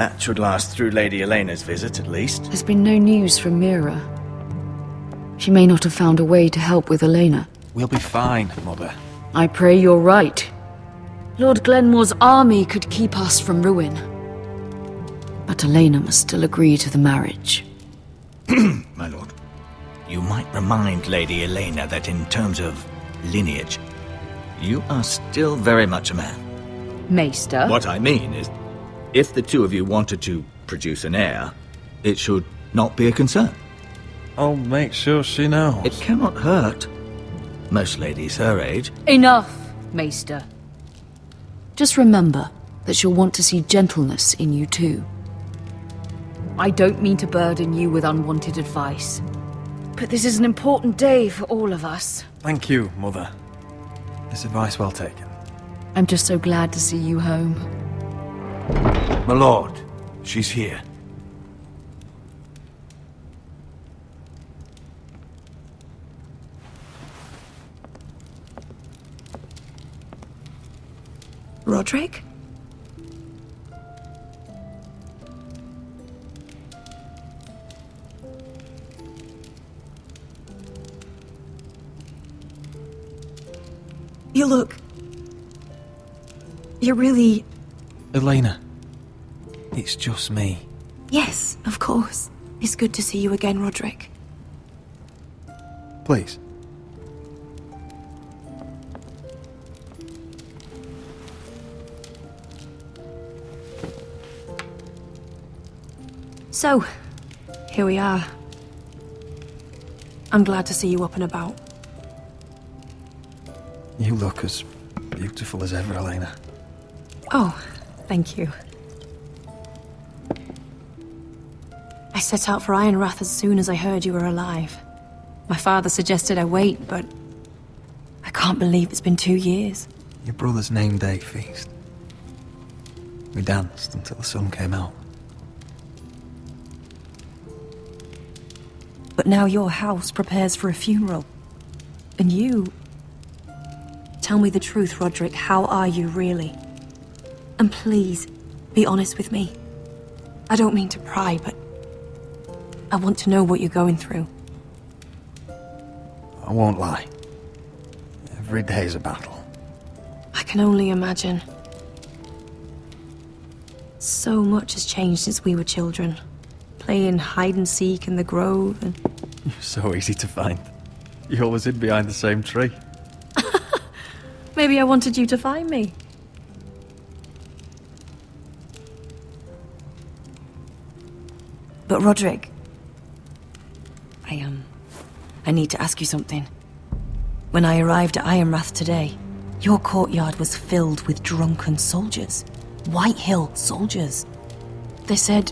That should last through Lady Elena's visit, at least. There's been no news from Mira. She may not have found a way to help with Elena. We'll be fine, Mother. I pray you're right. Lord Glenmore's army could keep us from ruin. But Elena must still agree to the marriage. My lord. You might remind Lady Elena that in terms of lineage, you are still very much a man. Maester? What I mean is, if the two of you wanted to produce an heir, it should not be a concern. I'll make sure she knows. It cannot hurt. Most ladies her age. Enough, Maester. Just remember that she'll want to see gentleness in you too. I don't mean to burden you with unwanted advice, but this is an important day for all of us. Thank you, Mother. This advice well taken. I'm just so glad to see you home. My lord, she's here. Roderick? You look... You're really... Elena, it's just me. Yes, of course. It's good to see you again, Roderick. Please. So, here we are. I'm glad to see you up and about. You look as beautiful as ever, Elena. Oh, thank you. I set out for Ironrath as soon as I heard you were alive. My father suggested I wait, but I can't believe it's been 2 years. Your brother's name day feast. We danced until the sun came out. But now your house prepares for a funeral. And you... Tell me the truth, Roderick. How are you, really? And please, be honest with me. I don't mean to pry, but... I want to know what you're going through. I won't lie. Every day's a battle. I can only imagine. So much has changed since we were children. Playing hide-and-seek in the grove and... You're so easy to find. You always hid behind the same tree. Maybe I wanted you to find me. But Roderick... I need to ask you something. When I arrived at Ironrath today, your courtyard was filled with drunken soldiers. White Hill soldiers. They said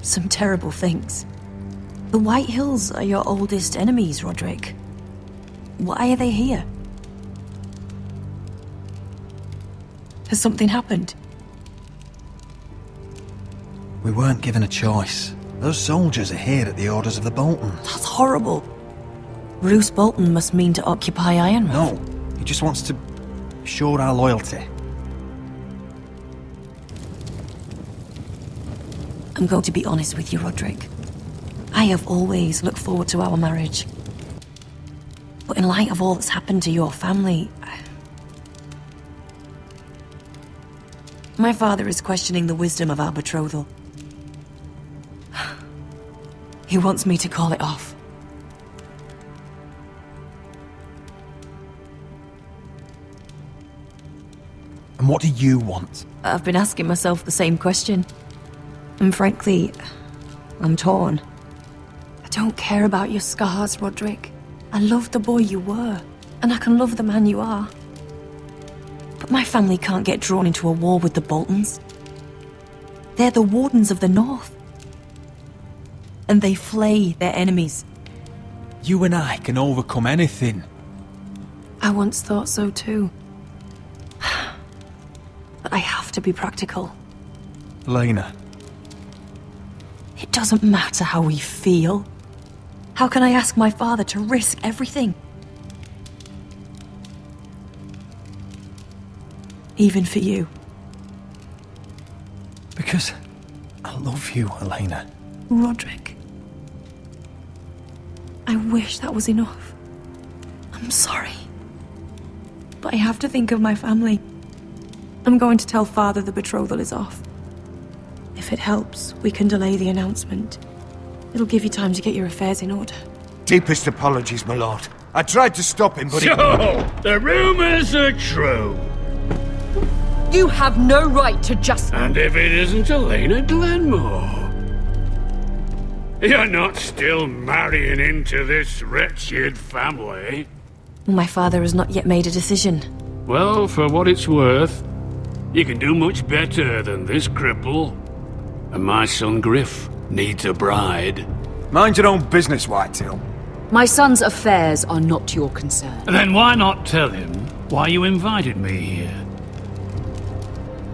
some terrible things. The White Hills are your oldest enemies, Roderick. Why are they here? Has something happened? We weren't given a choice. Those soldiers are here at the orders of the Boltons. That's horrible. Roose Bolton must mean to occupy Ironrath. No, he just wants to show our loyalty. I'm going to be honest with you, Roderick. I have always looked forward to our marriage. But in light of all that's happened to your family... My father is questioning the wisdom of our betrothal. He wants me to call it off. And what do you want? I've been asking myself the same question. And frankly, I'm torn. I don't care about your scars, Roderick. I love the boy you were, and I can love the man you are. But my family can't get drawn into a war with the Boltons. They're the Wardens of the North. And they flay their enemies. You and I can overcome anything. I once thought so too. But I have to be practical. Elena. It doesn't matter how we feel. How can I ask my father to risk everything? Even for you. Because love you, Elena. Roderick. I wish that was enough. I'm sorry. But I have to think of my family. I'm going to tell Father the betrothal is off. If it helps, we can delay the announcement. It'll give you time to get your affairs in order. Deepest apologies, my lord. I tried to stop him, but So, the rumors are true. You have no right to just... And if it isn't Elena Glenmore? You're not still marrying into this wretched family? My father has not yet made a decision. Well, for what it's worth, you can do much better than this cripple. And my son Griff needs a bride. mind your own business, Whitetail. My son's affairs are not your concern. Then why not tell him why you invited me here?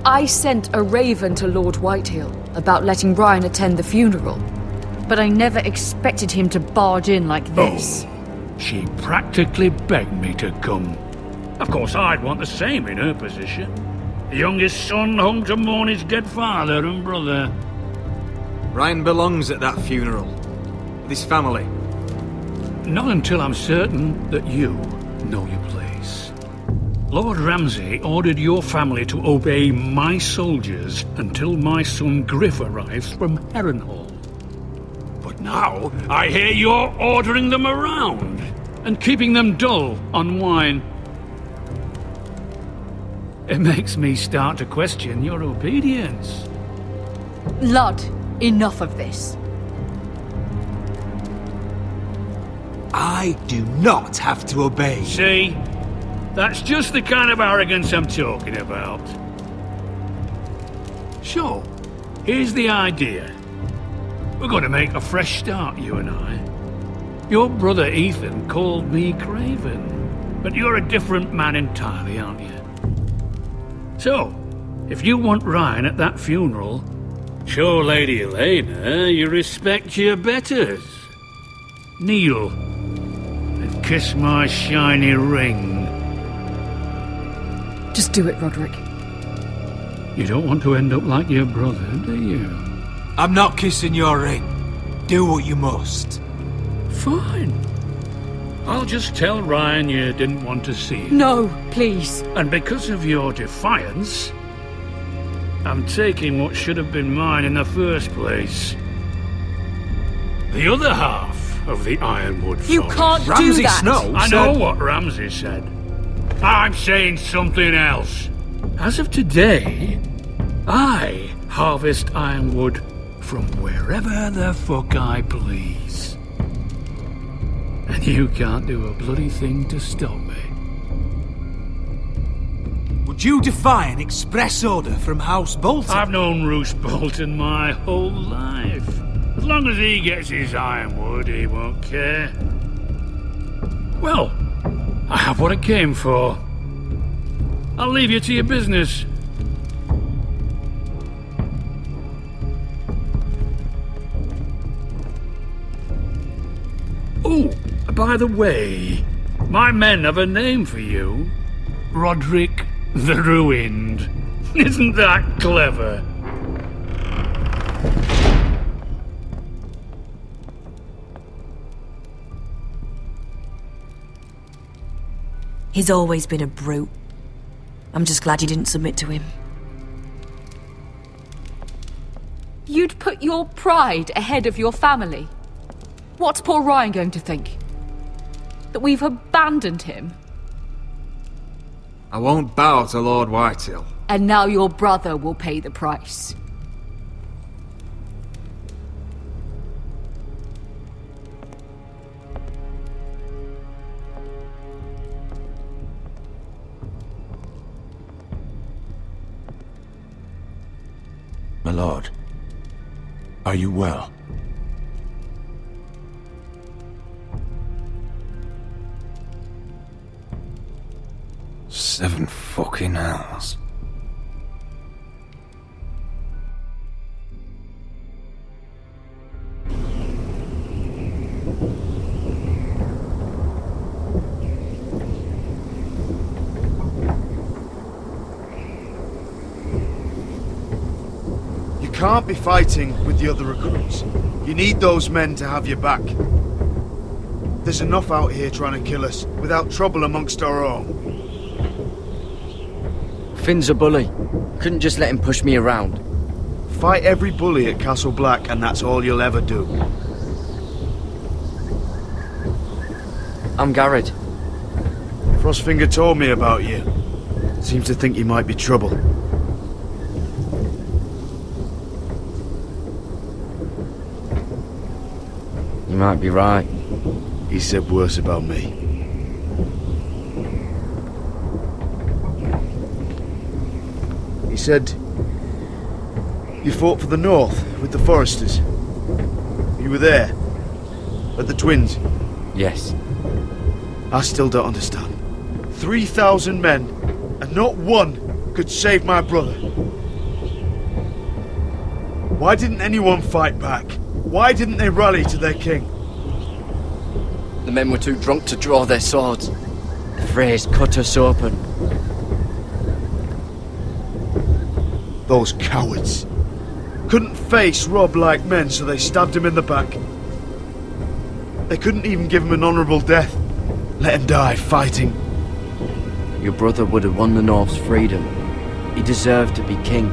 I sent a raven to Lord Whitehill about letting Ryan attend the funeral. But I never expected him to barge in like this. Oh, she practically begged me to come. Of course, I'd want the same in her position. The youngest son home to mourn his dead father and brother. Ryan belongs at that funeral. With his family. Not until I'm certain that you know your place. Lord Ramsay ordered your family to obey my soldiers until my son Griff arrives from Harrenhal. But now, I hear you're ordering them around and keeping them dull on wine. It makes me start to question your obedience. Lud, enough of this. I do not have to obey. See? That's just the kind of arrogance I'm talking about. So, here's the idea. We're going to make a fresh start, you and I. Your brother Ethan called me Craven, but you're a different man entirely, aren't you? So, if you want Ryan at that funeral, show Lady Elena you respect your betters. Kneel and kiss my shiny ring. Just do it, Roderick. You don't want to end up like your brother, do you? I'm not kissing your ring. Do what you must. Fine. I'll just tell Ryan you didn't want to see him. No, please. And because of your defiance, I'm taking what should have been mine in the first place. The other half of the Ironwood Forest. You can't do Ramsay that. Snow I said- know what Ramsay said. I'm saying something else. As of today, I harvest ironwood from wherever the fuck I please. And you can't do a bloody thing to stop me. Would you defy an express order from House Bolton? I've known Roose Bolton my whole life. As long as he gets his ironwood, he won't care. Well, I have what I came for. I'll leave you to your business. Oh, by the way, my men have a name for you. Roderick the Ruined. Isn't that clever? He's always been a brute. I'm just glad you didn't submit to him. You'd put your pride ahead of your family. What's poor Ryan going to think? That we've abandoned him? I won't bow to Lord Whitehill. And now your brother will pay the price. My lord, are you well? Seven fucking hours. You can't be fighting with the other recruits. You need those men to have your back. There's enough out here trying to kill us, without trouble amongst our own. Finn's a bully. Couldn't just let him push me around. Fight every bully at Castle Black, and that's all you'll ever do. I'm Garrett. Frostfinger told me about you. Seems to think you might be trouble. You might be right. He said worse about me. He said you fought for the North with the Foresters. You were there at the Twins. Yes. I still don't understand. 3,000 men, and not one could save my brother. Why didn't anyone fight back? Why didn't they rally to their king? The men were too drunk to draw their swords. The Freys cut us open. Those cowards. Couldn't face Rob like men, so they stabbed him in the back. They couldn't even give him an honourable death. Let him die fighting. Your brother would have won the North's freedom. He deserved to be king.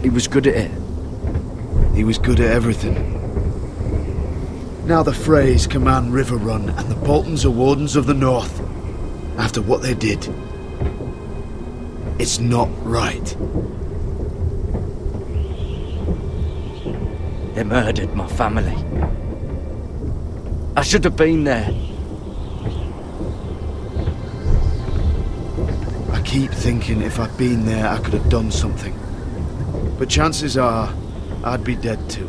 He was good at it. He was good at everything. Now the Freys command Riverrun, and the Boltons are Wardens of the North. After what they did. It's not right. They murdered my family. I should have been there. I keep thinking if I'd been there, I could have done something. But chances are, I'd be dead too.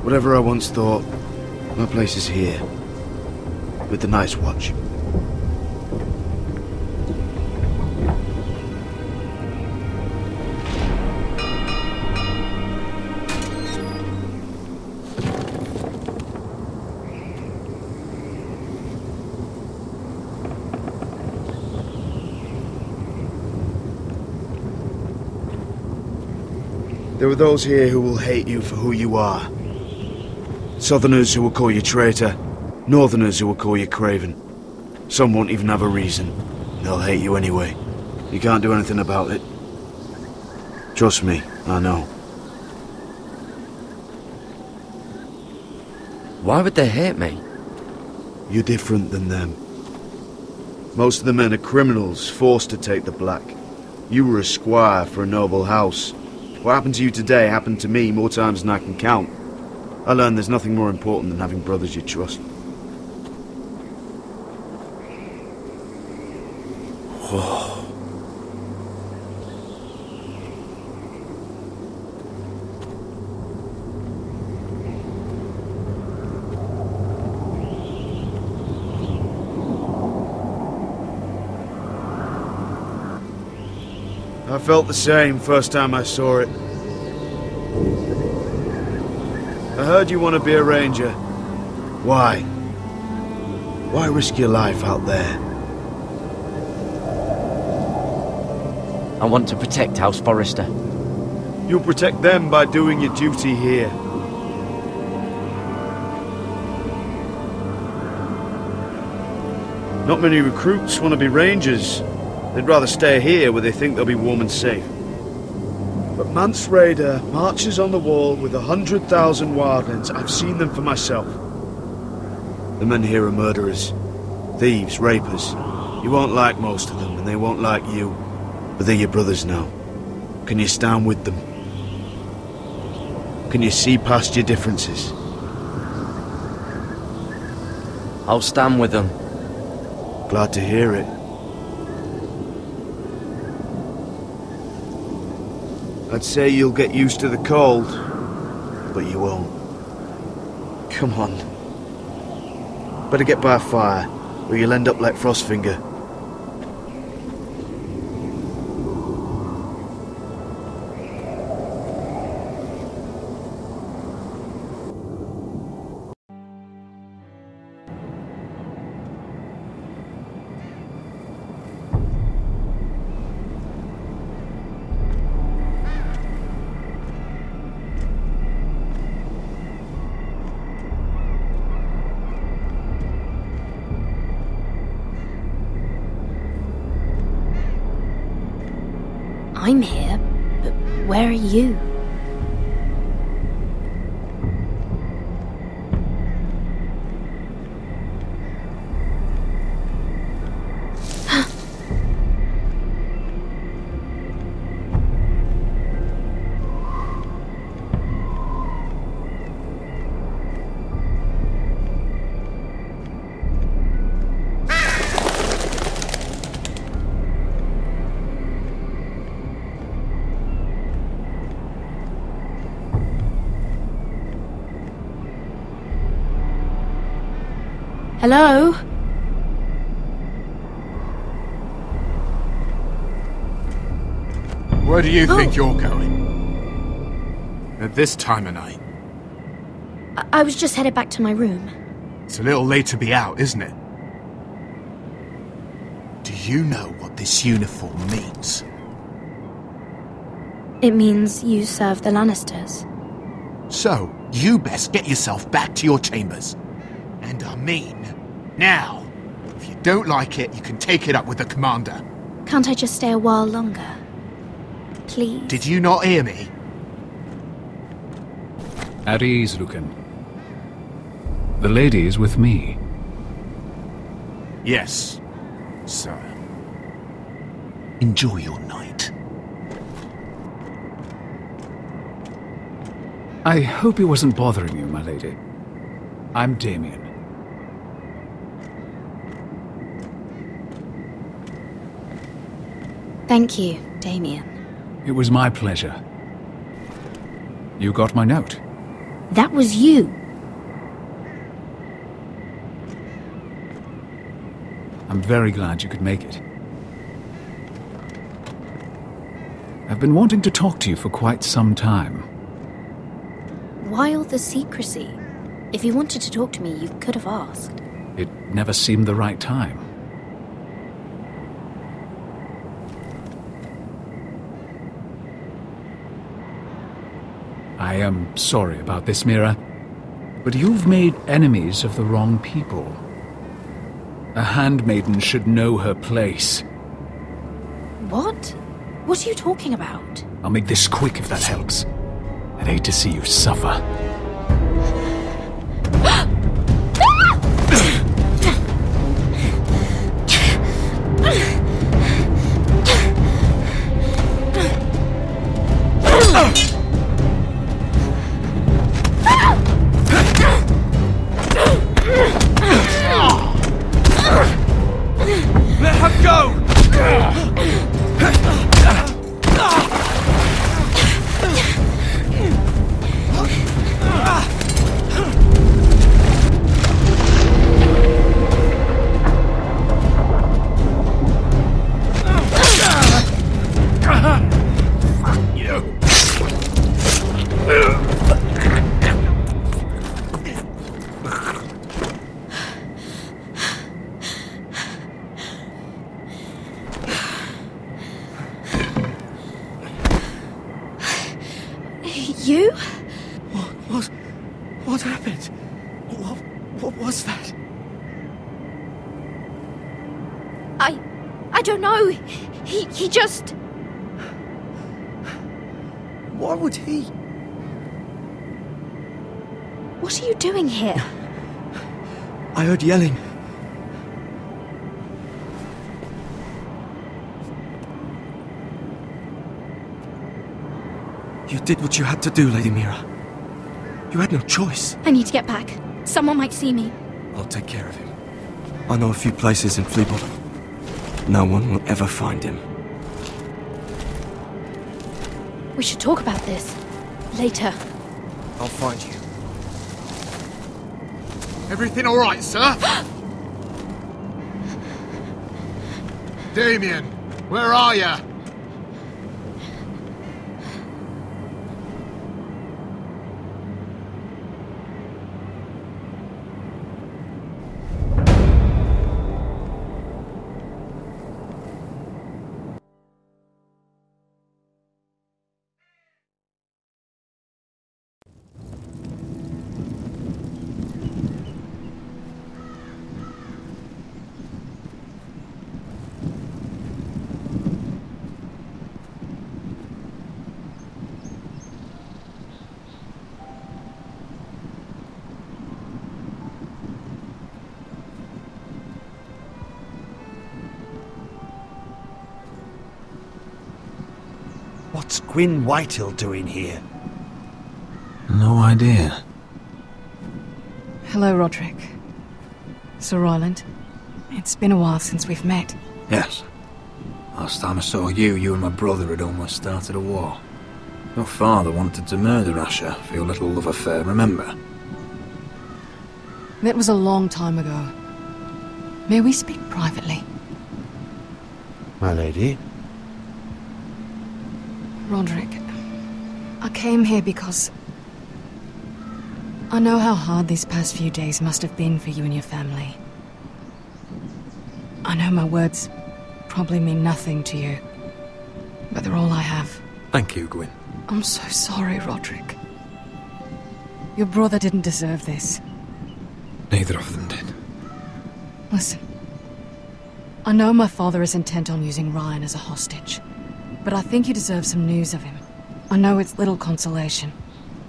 Whatever I once thought, my place is here. With the Night's Watch. There are those here who will hate you for who you are. Southerners who will call you traitor. Northerners who will call you craven. Some won't even have a reason. They'll hate you anyway. You can't do anything about it. Trust me, I know. Why would they hate me? You're different than them. Most of the men are criminals, forced to take the black. You were a squire for a noble house. What happened to you today happened to me more times than I can count. I learned there's nothing more important than having brothers you trust. I felt the same first time I saw it. I heard you want to be a ranger. Why? Why risk your life out there? I want to protect House Forrester. You'll protect them by doing your duty here. Not many recruits want to be rangers. They'd rather stay here where they think they'll be warm and safe. But Mance Rayder marches on the wall with 100,000 wildlings. I've seen them for myself. The men here are murderers. Thieves, rapers. You won't like most of them, and they won't like you. But they're your brothers now. Can you stand with them? Can you see past your differences? I'll stand with them. Glad to hear it. I'd say you'll get used to the cold, but you won't. Come on. Better get by a fire, or you'll end up like Frostfinger. I'm here, but where are you? Hello? Where do you think you're going? At this time of night? I was just headed back to my room. It's a little late to be out, isn't it? Do you know what this uniform means? It means you serve the Lannisters. So, you best get yourself back to your chambers. And I mean, now. If you don't like it, you can take it up with the commander. Can't I just stay a while longer? Please? Did you not hear me? At ease, Lucan. The lady is with me. Yes, sir. Enjoy your night. I hope he wasn't bothering you, my lady. I'm Damien. Thank you, Damien. It was my pleasure. You got my note. That was you. I'm very glad you could make it. I've been wanting to talk to you for quite some time. Why all the secrecy? If you wanted to talk to me, you could have asked. It never seemed the right time. I am sorry about this, Mira, but you've made enemies of the wrong people. A handmaiden should know her place. What? What are you talking about? I'll make this quick if that helps. I'd hate to see you suffer. Let her go! You? What happened? What was that? I don't know. He just... Why would he? What are you doing here? I heard yelling. You did what you had to do, Lady Mira. You had no choice. I need to get back. Someone might see me. I'll take care of him. I know a few places in Fleabottom. No one will ever find him. We should talk about this. Later. I'll find you. Everything all right, sir? Damien, where are you? What's Gwyn Whitehill doing here? No idea. Hello, Roderick. Sir Royland. It's been a while since we've met. Yes. Last time I saw you, you and my brother had almost started a war. Your father wanted to murder Asher for your little love affair, remember? That was a long time ago. May we speak privately? My lady? Roderick, I came here because I know how hard these past few days must have been for you and your family. I know my words probably mean nothing to you, but they're all I have. Thank you, Gwyn. I'm so sorry, Roderick. Your brother didn't deserve this. Neither of them did. Listen. I know my father is intent on using Ryan as a hostage, but I think you deserve some news of him. I know it's little consolation,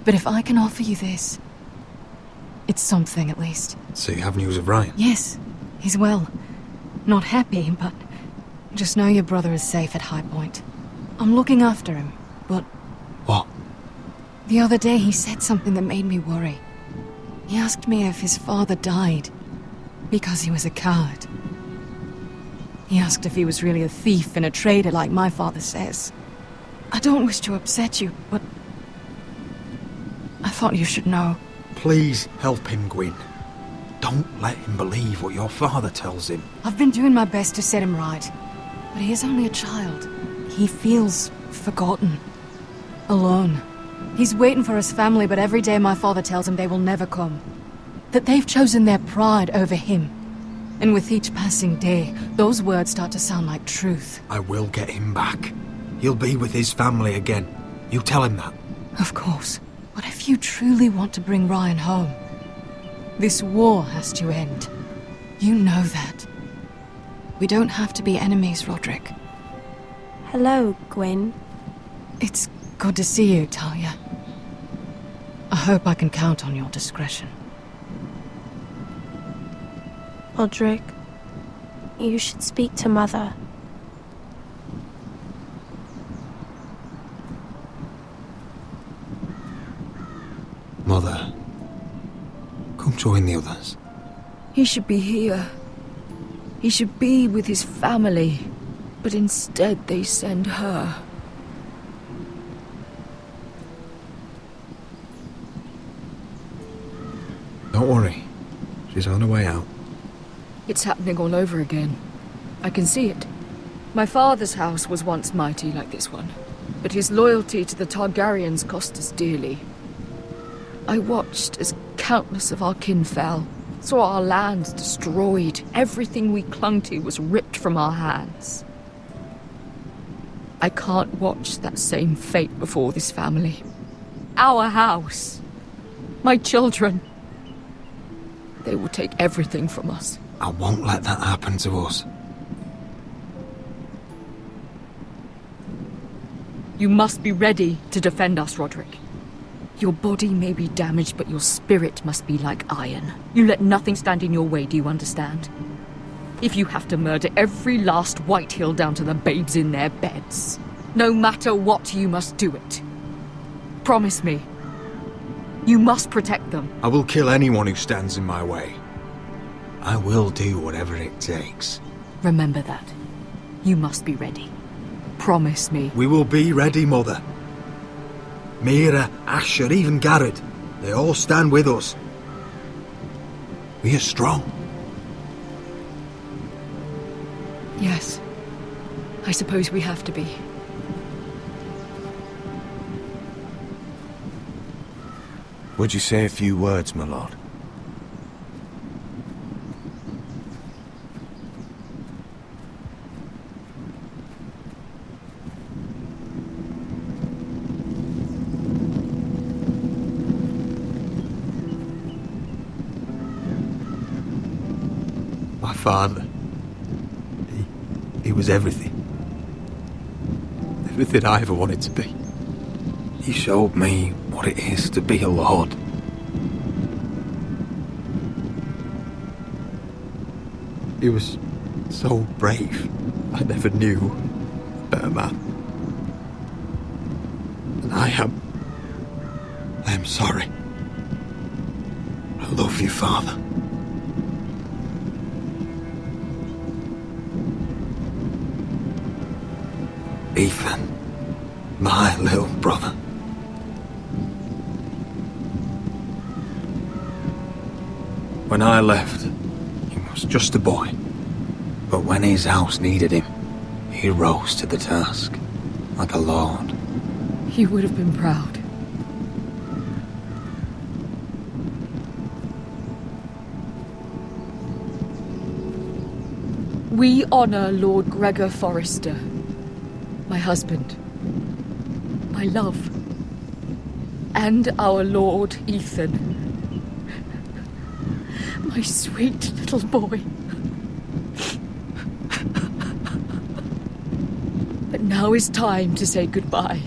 but if I can offer you this, it's something at least. So you have news of Ryan? Yes, he's well. Not happy, but just know your brother is safe at High Point. I'm looking after him, but... What? The other day he said something that made me worry. He asked me if his father died because he was a coward. He asked if he was really a thief and a traitor like my father says. I don't wish to upset you, but I thought you should know. Please help him, Gwyn. Don't let him believe what your father tells him. I've been doing my best to set him right, but he is only a child. He feels forgotten, alone. He's waiting for his family, but every day my father tells him they will never come. That they've chosen their pride over him. And with each passing day, those words start to sound like truth. I will get him back. He'll be with his family again. You tell him that. Of course. But if you truly want to bring Ryan home, this war has to end. You know that. We don't have to be enemies, Roderick. Hello, Gwyn. It's good to see you, Talia. I hope I can count on your discretion. Roderick, you should speak to Mother. Mother, come join the others. He should be here. He should be with his family. But instead they send her. Don't worry. She's on her way out. It's happening all over again. I can see it. My father's house was once mighty like this one, but his loyalty to the Targaryens cost us dearly. I watched as countless of our kin fell, saw our lands destroyed, everything we clung to was ripped from our hands. I can't watch that same fate before this family. Our house. My children. They will take everything from us. I won't let that happen to us. You must be ready to defend us, Roderick. Your body may be damaged, but your spirit must be like iron. You let nothing stand in your way, do you understand? If you have to murder every last Whitehill down to the babes in their beds, no matter what, you must do it. Promise me. You must protect them. I will kill anyone who stands in my way. I will do whatever it takes. Remember that. You must be ready. Promise me. We will be ready, Mother. Mira, Asher, even Garrett. They all stand with us. We are strong. Yes. I suppose we have to be. Would you say a few words, my lord? My father. He was everything. Everything I ever wanted to be. He showed me what it is to be a lord. He was so brave. I never knew a better man. I am sorry. I love you, Father. Ethan, my little brother. When I left, he was just a boy. But when his house needed him, he rose to the task, like a lord. He would have been proud. We honor Lord Gregor Forrester, my husband, my love, and our Lord Ethan, my sweet little boy. But now is time to say goodbye.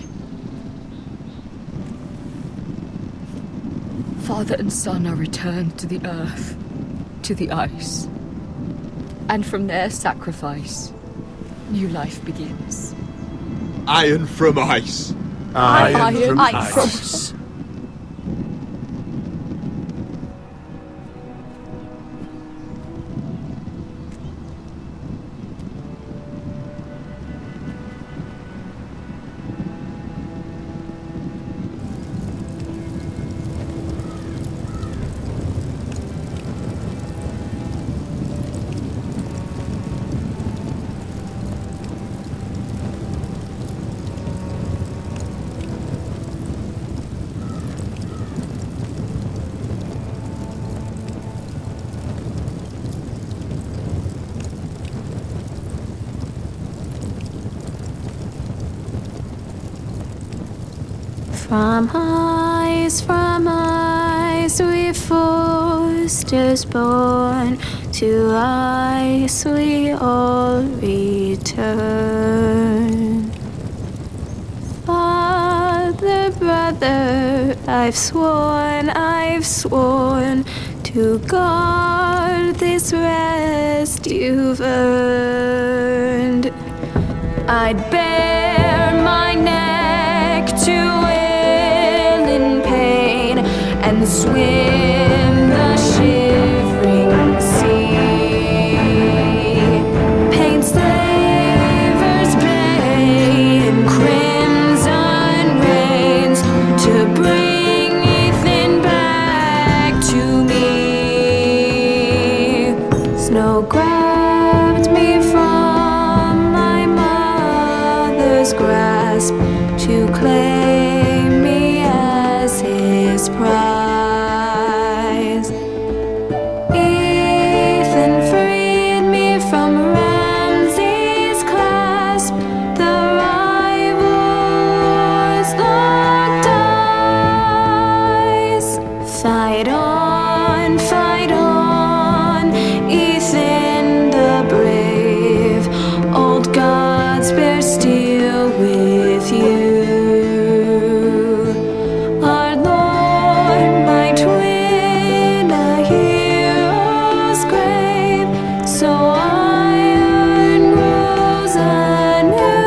Father and son are returned to the earth, to the ice. And from their sacrifice, new life begins. Iron from ice. Iron from ice. ice. From ice we Forsters born, to ice we all return. Father, brother, I've sworn to guard this rest you've earned. I'd bare my neck to and swim the shivering sea. Paint slavers bay in crimson rains to bring Ethan back to me. Snow grabbed me from my mother's grasp to claim me as his prize. Fight on, Ethan the brave. Old gods bear steel with you. Our Lord might win a hero's grave, so iron grows anew.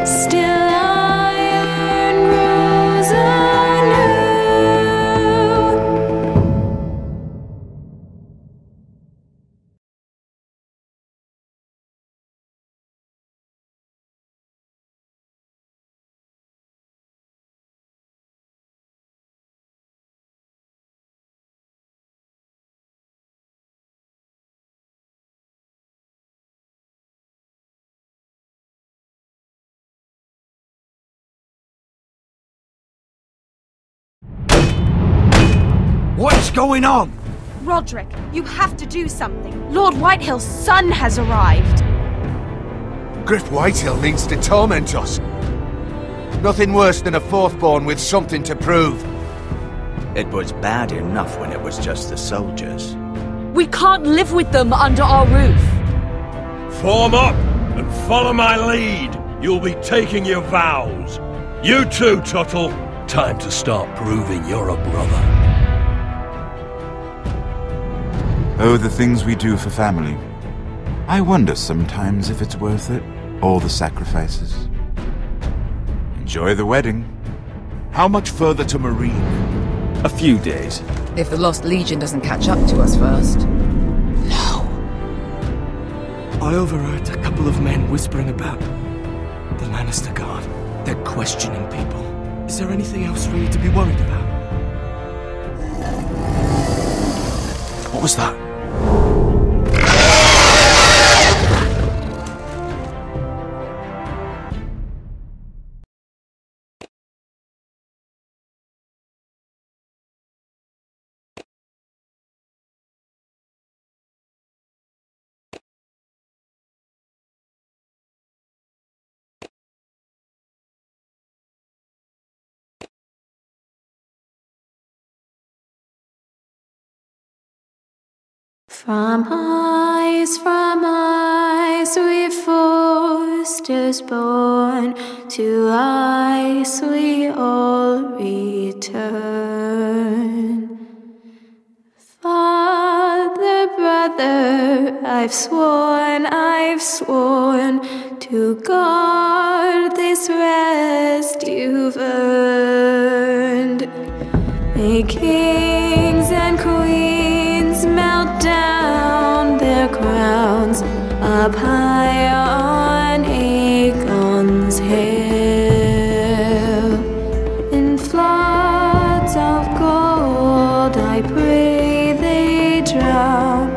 Still iron grows anew. What's going on? Roderick, you have to do something. Lord Whitehill's son has arrived. Griff Whitehill means to torment us. Nothing worse than a fourthborn with something to prove. It was bad enough when it was just the soldiers. We can't live with them under our roof. Form up and follow my lead. You'll be taking your vows. You too, Tuttle. Time to start proving you're a brother. Oh, the things we do for family. I wonder sometimes if it's worth it, all the sacrifices. Enjoy the wedding. How much further to Marine? A few days. If the Lost Legion doesn't catch up to us first. I overheard a couple of men whispering about the Lannister Guard. They're questioning people. Is there anything else we need to be worried about? What was that? From eyes we foresters born, to ice we all return. Father, brother, I've sworn to guard this rest you've earned. May kings and queens melt down their crowns up high on Aegon's hill. In floods of gold I pray they drown,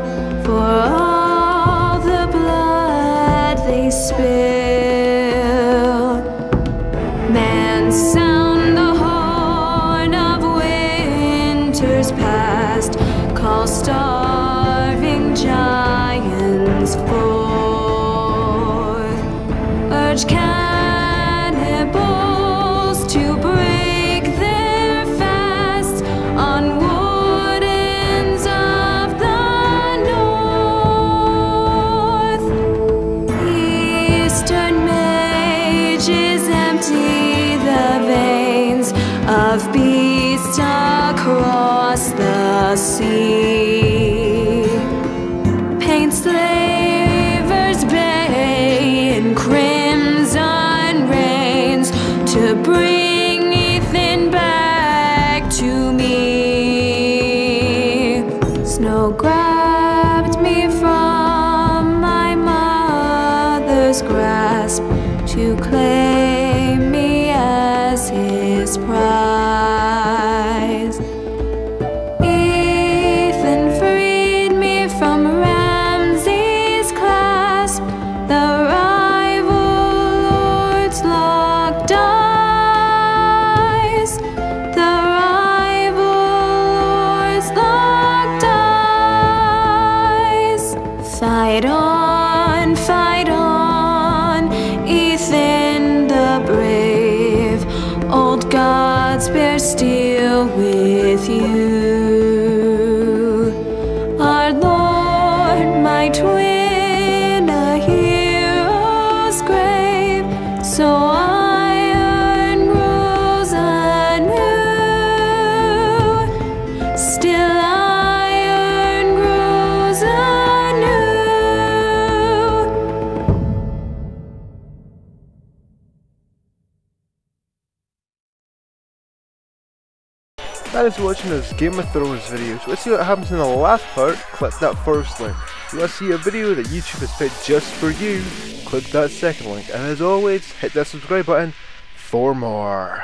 for all the blood they spill. Man, sound the horn of winter's past, call starving giants forth, urge cannibals to break their fast on wardens of the north. Eastern mages empty the veins of beasts across the sea. Paint slavers bay in crimson rains to bring Ethan back to me. Snow grabbed me from my mother's grasp to claim me as his prize. Ethan freed me from Ramsay's clasp, the rival lord's locked eyes, the rival lord's locked eyes. Fight on, Ethan the brave, old gods bear steel with you. Our Lord, my twin, a hero's grave, so iron grows anew, still iron grows anew. That is watching this Game of Thrones video. So let's see what happens in the last part. Click that first link. If you want to see a video that YouTube has picked just for you, click that second link. And as always, hit that subscribe button for more.